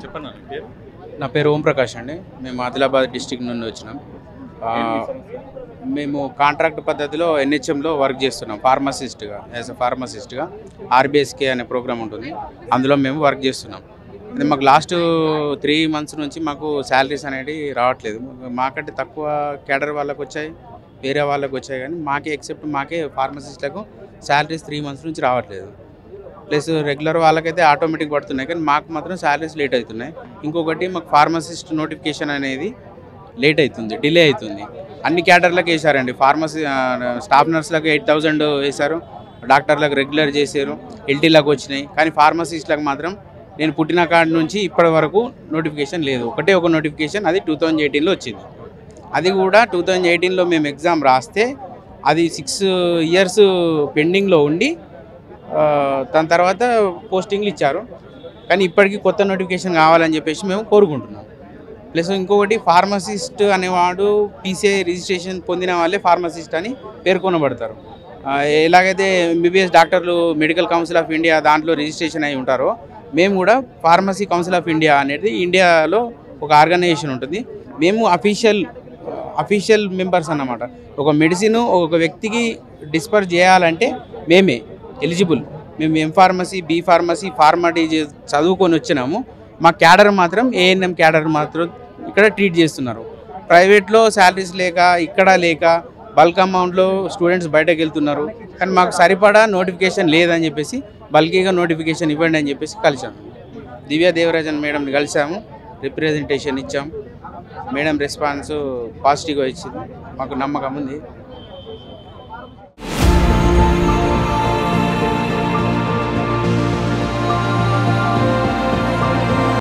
చెప్పండి మీ పేరు? నా పేరు ఓం ప్రకాష్ అండి. మేము ఆదిలాబాద్ డిస్టిక్ నుండి వచ్చినాం. మేము కాంట్రాక్ట్ పద్ధతిలో ఎన్హెచ్ఎంలో వర్క్ చేస్తున్నాం ఫార్మసిస్ట్గా. యాజ్ అ ఫార్మసిస్ట్గా ఆర్బిఎస్కే అనే ప్రోగ్రామ్ ఉంటుంది, అందులో మేము వర్క్ చేస్తున్నాం. అది మాకు లాస్ట్ 3 months నుంచి మాకు శాలరీస్ అనేవి రావట్లేదు. మాకంటే తక్కువ క్యాడర్ వాళ్ళకు వచ్చాయి, వేరే వాళ్ళకు వచ్చాయి, కానీ మాకే ఫార్మసిస్ట్లకు శాలరీస్ 3 months నుంచి రావట్లేదు. ప్లస్ రెగ్యులర్ వాళ్ళకైతే ఆటోమేటిక్ పడుతున్నాయి, కానీ మాకు మాత్రం శాలరీస్ లేట్ అవుతున్నాయి. ఇంకొకటి మాకు ఫార్మసిస్ట్ నోటిఫికేషన్ అనేది లేట్ అవుతుంది, డిలే అవుతుంది. అన్ని క్యాడర్లకు వేశారండి. ఫార్మసీ స్టాఫ్ నర్సులకు 8,000 వేశారు, డాక్టర్లకు రెగ్యులర్ చేశారు, ఎల్టీలకు వచ్చినాయి. కానీ ఫార్మసిస్ట్లకు మాత్రం నేను పుట్టిన కాడి నుంచి ఇప్పటి వరకు నోటిఫికేషన్ లేదు. ఒక నోటిఫికేషన్, అది 2018లో వచ్చింది. అది కూడా 2018లో మేము ఎగ్జామ్ రాస్తే అది 6 years పెండింగ్లో ఉండి దాని తర్వాత పోస్టింగ్లు ఇచ్చారు. కానీ ఇప్పటికీ కొత్త నోటిఫికేషన్ కావాలని చెప్పేసి మేము కోరుకుంటున్నాం. ప్లస్ ఇంకొకటి, ఫార్మసిస్ట్ అనేవాడు పీసీఐ రిజిస్ట్రేషన్ పొందిన వాళ్ళే ఫార్మసిస్ట్ అని పేర్కొనబడతారు. ఎలాగైతే ఎంబీబీఎస్ డాక్టర్లు మెడికల్ కౌన్సిల్ ఆఫ్ ఇండియా దాంట్లో రిజిస్ట్రేషన్ అయి ఉంటారో, మేము కూడా ఫార్మసీ కౌన్సిల్ ఆఫ్ ఇండియా అనేది ఇండియాలో ఒక ఆర్గనైజేషన్ ఉంటుంది. మేము అఫీషియల్ మెంబర్స్ అన్నమాట. ఒక మెడిసిన్ ఒక వ్యక్తికి డిస్పర్స్ చేయాలంటే మేమే ఎలిజిబుల్. మేము ఎం ఫార్మసీ, బి ఫార్మసీ, ఫార్మాటీ చదువుకొని వచ్చినాము. మా క్యాడర్ మాత్రం ఏఎన్ఎం క్యాడర్ మాత్రం ఇక్కడ ట్రీట్ చేస్తున్నారు. ప్రైవేట్లో శాలరీస్ లేక, ఇక్కడ లేక బల్క్ అమౌంట్లో స్టూడెంట్స్ బయటకు వెళ్తున్నారు. కానీ మాకు సరిపడా నోటిఫికేషన్ లేదని చెప్పేసి బల్కీగా నోటిఫికేషన్ ఇవ్వండి అని చెప్పేసి కలిసాము. దివ్య దేవరాజన్ మేడంని కలిసాము, రిప్రజెంటేషన్ ఇచ్చాము. మేడం రెస్పాన్స్ పాజిటివ్గా ఇచ్చింది, మాకు నమ్మకం ఉంది.